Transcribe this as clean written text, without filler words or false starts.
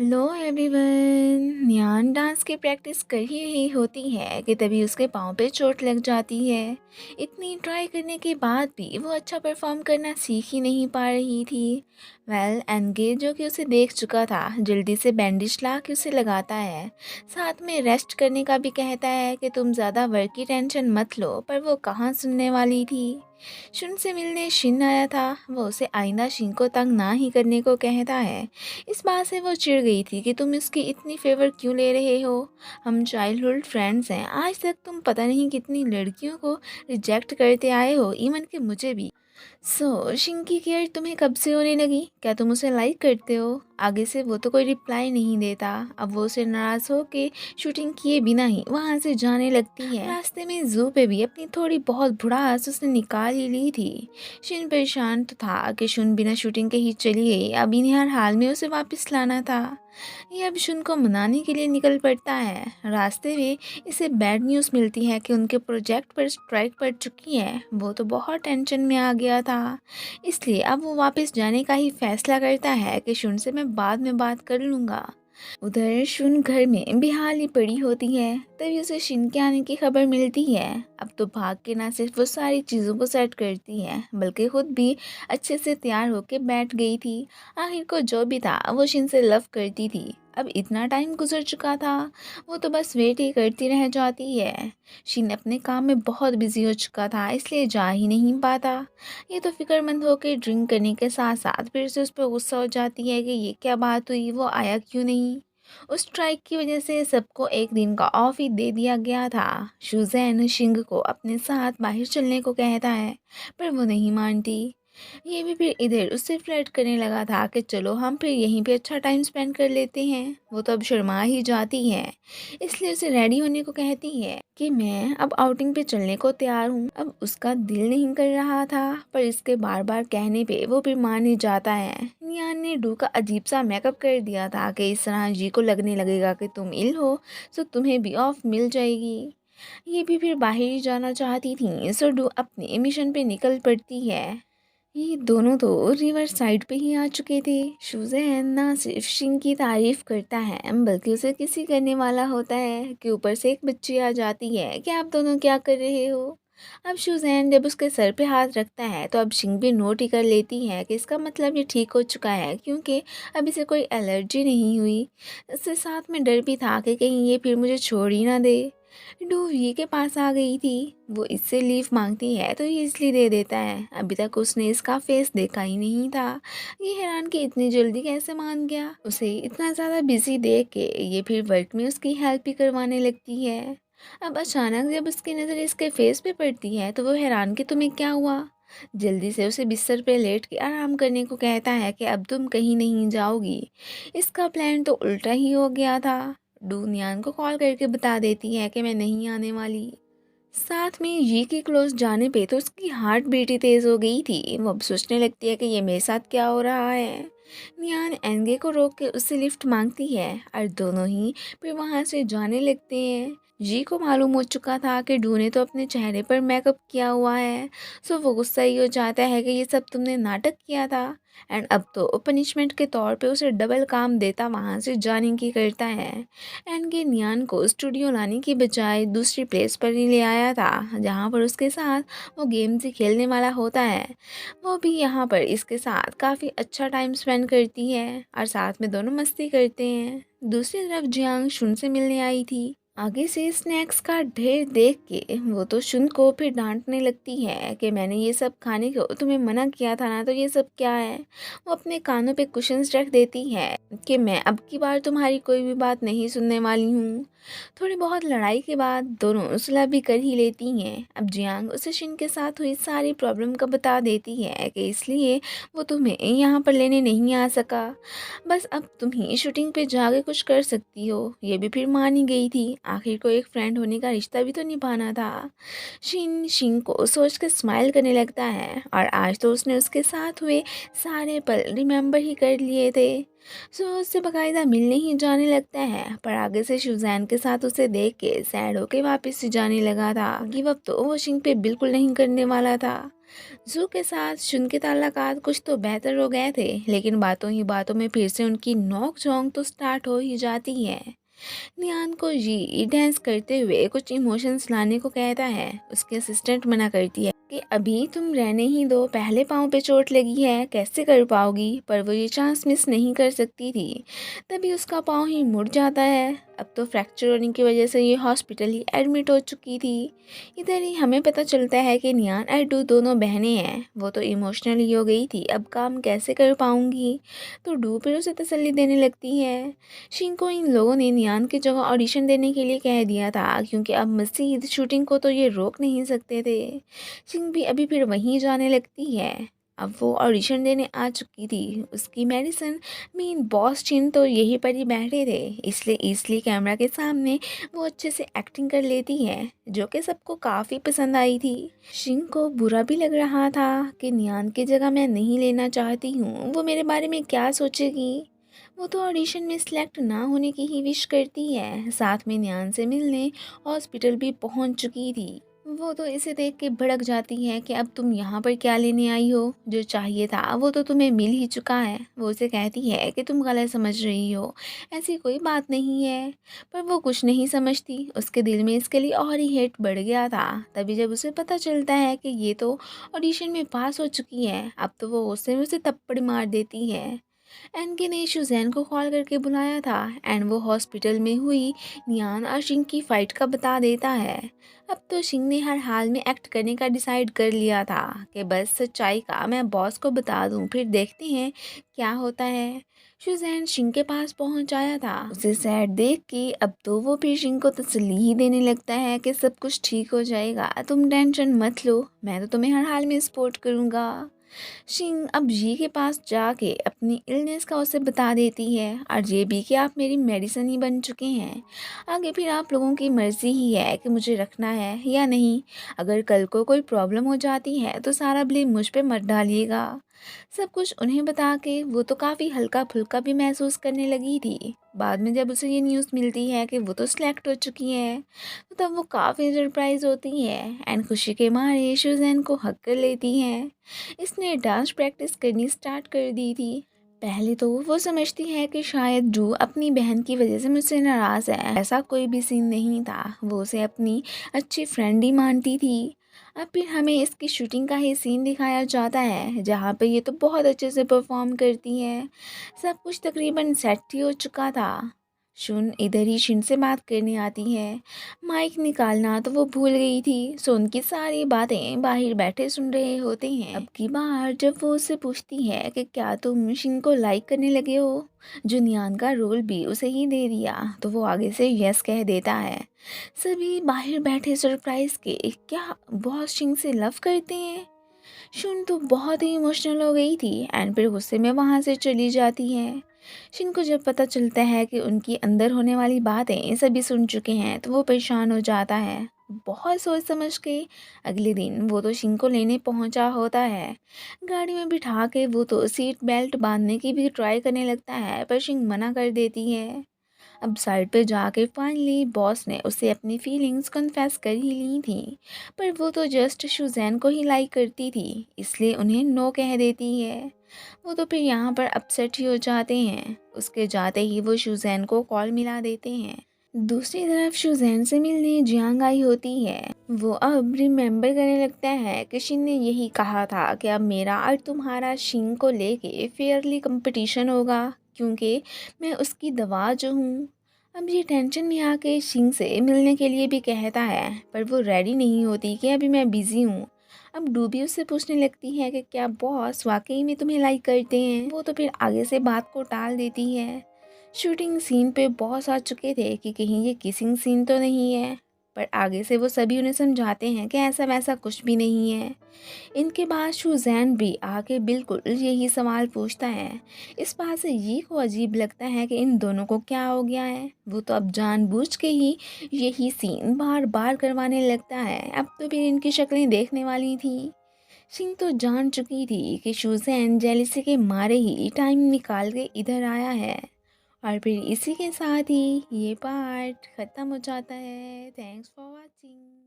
Hello everyone. न्यान dance की practice कर ही रही होती है कि तभी उसके पाँव पे चोट लग जाती है। इतनी ट्राई करने के बाद भी वो अच्छा परफॉर्म करना सीख ही नहीं पा रही थी। एनगे जो कि उसे देख चुका था जल्दी से बैंडेज ला के उसे लगाता है। साथ में रेस्ट करने का भी कहता है कि तुम ज़्यादा वर्क की टेंशन मत लो, पर वो कहाँ सुनने वाली थी। शुन से मिलने शिन आया था। वो उसे आइंदा शिन को तंग ना ही करने को कहता है। इस बात से वो चिढ़ गई थी कि तुम इसकी इतनी फेवर क्यों ले रहे हो। हम चाइल्डहुड फ्रेंड्स हैं, आज तक तुम पता नहीं कितनी लड़कियों को रिजेक्ट करते आए हो, इवन कि मुझे भी। शिन की केयर तुम्हें कब से होने लगी? क्या तुम उसे लाइक करते हो? आगे से वो तो कोई रिप्लाई नहीं देता। अब वो उसे नाराज़ हो के शूटिंग किए बिना ही वहाँ से जाने लगती है। रास्ते में जू पे भी अपनी थोड़ी बहुत भड़ास उसने निकाल ही ली थी। शिन परेशान तो था कि शुन बिना शूटिंग के ही चली गई, अब इन्हें हर हाल में उसे वापस लाना था। ये अब शुन को मनाने के लिए निकल पड़ता है। रास्ते में इसे बैड न्यूज़ मिलती है कि उनके प्रोजेक्ट पर स्ट्राइक पड़ चुकी है। वो तो बहुत टेंशन में आ गया था, इसलिए अब वो वापस जाने का ही फैसला करता है कि शुन से मैं बाद में बात कर लूँगा। उधर शुन घर में बेहाली पड़ी होती है, तभी उसे शिन के आने की खबर मिलती है। अब तो भाग के ना सिर्फ वो सारी चीज़ों को सेट करती है, बल्कि खुद भी अच्छे से तैयार होके बैठ गई थी। आखिर को जो भी था वो शिन से लव करती थी। अब इतना टाइम गुजर चुका था, वो तो बस वेट ही करती रह जाती है। शिन अपने काम में बहुत बिजी हो चुका था, इसलिए जा ही नहीं पाता। ये तो फिक्रमंद होकर ड्रिंक करने के साथ साथ फिर से उस पर गुस्सा हो जाती है कि ये क्या बात हुई, वो आया क्यों नहीं। उस स्ट्राइक की वजह से सबको एक दिन का ऑफ ही दे दिया गया था। शुजैन शिंग को अपने साथ बाहर चलने को कहता है, पर वो नहीं मानती। ये भी फिर इधर उससे फ्लर्ट करने लगा था कि चलो हम फिर यहीं पे अच्छा टाइम स्पेंड कर लेते हैं। वो तो अब शर्मा ही जाती है, इसलिए उसे रेडी होने को कहती है कि मैं अब आउटिंग पे चलने को तैयार हूँ। अब उसका दिल नहीं कर रहा था, पर इसके बार बार कहने पे वो फिर मान ही जाता है। नियान ने डू का अजीब सा मेकअप कर दिया था कि इस तरह जी को लगने लगेगा कि तुम इल हो, तो तुम्हें भी ऑफ मिल जाएगी। ये भी फिर बाहर ही जाना चाहती थी, सो डू अपने मिशन पे निकल पड़ती है। ये दोनों तो रिवर साइड पे ही आ चुके थे। शुज़ैन ना सिर्फ शिन की तारीफ करता है, बल्कि उसे किसी करने वाला होता है कि ऊपर से एक बच्ची आ जाती है कि आप दोनों क्या कर रहे हो। अब शुज़ैन जब उसके सर पे हाथ रखता है तो अब शिंग भी नोट ही कर लेती है कि इसका मतलब ये ठीक हो चुका है, क्योंकि अब इसे कोई एलर्जी नहीं हुई। इससे साथ में डर भी था कि कहीं ये फिर मुझे छोड़ ही ना दे। डू वी के पास आ गई थी। वो इससे लीव मांगती है तो ये इसलिए दे देता है। अभी तक उसने इसका फेस देखा ही नहीं था। ये हैरान कि इतनी जल्दी कैसे मान गया। उसे इतना ज़्यादा बिजी देख के ये फिर वर्क में उसकी हेल्प भी करवाने लगती है। अब अचानक जब उसकी नज़र इसके फेस पे पड़ती है तो वो हैरान कि तुम्हें क्या हुआ। जल्दी से उसे बिस्तर पे लेट के आराम करने को कहता है कि अब तुम कहीं नहीं जाओगी। इसका प्लान तो उल्टा ही हो गया था। डू नियान को कॉल करके बता देती है कि मैं नहीं आने वाली। साथ में ये के क्लोज जाने पे तो उसकी हार्ट बीट ही तेज हो गई थी। वो अब सोचने लगती है कि ये मेरे साथ क्या हो रहा है। नियान एंगे को रोक के उससे लिफ्ट मांगती है और दोनों ही फिर वहाँ से जाने लगते हैं। जी को मालूम हो चुका था कि डू ने तो अपने चेहरे पर मेकअप किया हुआ है, सो वो गुस्सा ही हो जाता है कि ये सब तुमने नाटक किया था। एंड अब तो पनिशमेंट के तौर पे उसे डबल काम देता वहाँ से जाने की करता है। एंड के नियान को स्टूडियो लाने की बजाय दूसरी प्लेस पर ही ले आया था, जहाँ पर उसके साथ वो गेम्स ही खेलने वाला होता है। वो भी यहाँ पर इसके साथ काफ़ी अच्छा टाइम स्पेंड करती है और साथ में दोनों मस्ती करते हैं। दूसरी तरफ जियांग शुन से मिलने आई थी। आगे से स्नैक्स का ढेर देख के वो तो शुन को फिर डांटने लगती है कि मैंने ये सब खाने को तुम्हें मना किया था ना, तो ये सब क्या है। वो अपने कानों पे कुशन्स रख देती है कि मैं अब की बार तुम्हारी कोई भी बात नहीं सुनने वाली हूँ। थोड़ी बहुत लड़ाई के बाद दोनों सुलह भी कर ही लेती हैं। अब जियांग उसे शिन के साथ हुई सारी प्रॉब्लम का बता देती है कि इसलिए वो तुम्हें यहाँ पर लेने नहीं आ सका। बस अब तुम ही शूटिंग पे जाके कुछ कर सकती हो। ये भी फिर मान ही गई थी, आखिर को एक फ्रेंड होने का रिश्ता भी तो निभाना था। शिन शिन को सोच कर स्माइल करने लगता है और आज तो उसने उसके साथ हुए सारे पल रिमेंबर ही कर लिए थे। सो उससे बाकायदा मिलने ही जाने लगता है, पर आगे से शुजैन के साथ उसे देख के सैड होके वापस से जाने लगा था। गिव अप तो वो शिन पे बिल्कुल नहीं करने वाला था। जू के साथ शुन के ताल्लुकात कुछ तो बेहतर हो गए थे, लेकिन बातों ही बातों में फिर से उनकी नोक झोंक तो स्टार्ट हो ही जाती है। नियान को जी डांस करते हुए कुछ इमोशंस लाने को कहता है। उसके असिस्टेंट मना करती है कि अभी तुम रहने ही दो, पहले पाँव पे चोट लगी है, कैसे कर पाओगी। पर वो ये चांस मिस नहीं कर सकती थी। तभी उसका पाँव ही मुड़ जाता है। अब तो फ्रैक्चर होने की वजह से ये हॉस्पिटल ही एडमिट हो चुकी थी। इधर ही हमें पता चलता है कि नियान और डू दोनों बहनें हैं। वो तो इमोशनली हो गई थी, अब काम कैसे कर पाऊंगी। तो डू फिर उसे तसल्ली देने लगती है। शिंग को इन लोगों ने नियान की जगह ऑडिशन देने के लिए कह दिया था, क्योंकि अब मज़ीद शूटिंग को तो ये रोक नहीं सकते थे। शिंग भी अभी फिर वहीं जाने लगती है। अब वो ऑडिशन देने आ चुकी थी। उसकी मेडिसिन मीन बॉस चिन तो यहीं पर ही बैठे थे, इसलिए कैमरा के सामने वो अच्छे से एक्टिंग कर लेती है, जो कि सबको काफ़ी पसंद आई थी। शिंग को बुरा भी लग रहा था कि नियान की जगह मैं नहीं लेना चाहती हूँ, वो मेरे बारे में क्या सोचेगी। वो तो ऑडिशन में सिलेक्ट ना होने की ही विश करती है। साथ में नियान से मिलने हॉस्पिटल भी पहुंच चुकी थी। वो तो इसे देख के भड़क जाती है कि अब तुम यहाँ पर क्या लेने आई हो, जो चाहिए था वो तो तुम्हें मिल ही चुका है। वो उसे कहती है कि तुम गलत समझ रही हो, ऐसी कोई बात नहीं है। पर वो कुछ नहीं समझती। उसके दिल में इसके लिए और ही हेट बढ़ गया था। तभी जब उसे पता चलता है कि ये तो ऑडिशन में पास हो चुकी है, अब तो वो गुस्से में उसे थप्पड़ मार देती है। एनके ने शुजैन को कॉल करके बुलाया था एंड वो हॉस्पिटल में हुई नियान और शिंग की फ़ाइट का बता देता है। अब तो शिंग ने हर हाल में एक्ट करने का डिसाइड कर लिया था कि बस सच्चाई का मैं बॉस को बता दूं, फिर देखते हैं क्या होता है। शुजैन शिंग के पास पहुंच आया था। उसे सैड देख के अब तो वो फिर शिंग को तसल्ली ही देने लगता है कि सब कुछ ठीक हो जाएगा, तुम टेंशन मत लो, मैं तो तुम्हें हर हाल में सपोर्ट करूँगा। शिंग अब जी के पास जाके अपनी इलनेस का उसे बता देती है और ये भी कि आप मेरी मेडिसिन ही बन चुके हैं। आगे फिर आप लोगों की मर्ज़ी ही है कि मुझे रखना है या नहीं। अगर कल को कोई प्रॉब्लम हो जाती है तो सारा ब्लेम मुझ पे मत डालिएगा। सब कुछ उन्हें बता के वो तो काफ़ी हल्का फुल्का भी महसूस करने लगी थी। बाद में जब उसे ये न्यूज़ मिलती है कि वो तो सिलेक्ट हो चुकी है, तो तब वो काफ़ी सरप्राइज होती है एंड खुशी के मारे शुजैन को हक कर लेती है। इसने डांस प्रैक्टिस करनी स्टार्ट कर दी थी। पहले तो वो समझती है कि शायद ड्रू अपनी बहन की वजह से मुझसे नाराज़ है। ऐसा कोई भी सीन नहीं था। वो उसे अपनी अच्छी फ्रेंड ही मानती थी। अब फिर हमें इसकी शूटिंग का ही सीन दिखाया जाता है, जहाँ पे ये तो बहुत अच्छे से परफॉर्म करती है। सब कुछ तकरीबन सेट ही हो चुका था। शुन इधर ही शिन से बात करने आती है। माइक निकालना तो वो भूल गई थी, सो उनकी सारी बातें बाहर बैठे सुन रहे होते हैं। अब की बार जब वो उससे पूछती है कि क्या तुम शिन को लाइक करने लगे हो, जो नियान का रोल भी उसे ही दे दिया, तो वो आगे से यस कह देता है। सभी बाहर बैठे सरप्राइज के क्या बॉस शिन से लव करते हैं। शुन तो बहुत ही इमोशनल हो गई थी एंड फिर गुस्से में वहाँ से चली जाती है। शिन को जब पता चलता है कि उनकी अंदर होने वाली बातें सभी सुन चुके हैं, तो वो परेशान हो जाता है। बहुत सोच समझ के अगले दिन वो तो शिन को लेने पहुंचा होता है। गाड़ी में बिठा के वो तो सीट बेल्ट बांधने की भी ट्राई करने लगता है, पर शिन मना कर देती है। अब साइड पे जाके फाइनली बॉस ने उसे अपनी फीलिंग्स कन्फेस कर ही ली थी। पर वो तो जस्ट शुजैन को ही लाइक करती थी, इसलिए उन्हें नो कह देती है। वो तो फिर यहाँ पर अपसेट ही हो जाते हैं। उसके जाते ही वो शुजैन को कॉल मिला देते हैं। दूसरी तरफ शुजैन से मिलने जियांग आई होती है। वो अब रिमेम्बर करने लगता है कि शिन ने यही कहा था कि अब मेरा और तुम्हारा शिंग को लेके फेयरली कंपटीशन होगा, क्योंकि मैं उसकी दवा जो हूँ। अब ये टेंशन में आके शिंग से मिलने के लिए भी कहता है, पर वो रेडी नहीं होती कि अभी मैं बिज़ी हूँ। अब डूबी उससे पूछने लगती है कि क्या बॉस वाकई में तुम्हें लाइक करते हैं। वो तो फिर आगे से बात को टाल देती है। शूटिंग सीन पे बॉस आ चुके थे कि कहीं ये किसिंग सीन तो नहीं है, पर आगे से वो सभी उन्हें समझाते हैं कि ऐसा वैसा कुछ भी नहीं है। इनके बाद शुजैन भी आके बिल्कुल यही सवाल पूछता है। इस बात से ये को अजीब लगता है कि इन दोनों को क्या हो गया है। वो तो अब जानबूझ के ही यही सीन बार बार करवाने लगता है। अब तो फिर इनकी शक्लें देखने वाली थी। सिंह तो जान चुकी थी कि शुजैन जेलिसी के मारे ही टाइम निकाल के इधर आया है। और फिर इसी के साथ ही ये पार्ट ख़त्म हो जाता है। Thanks for watching.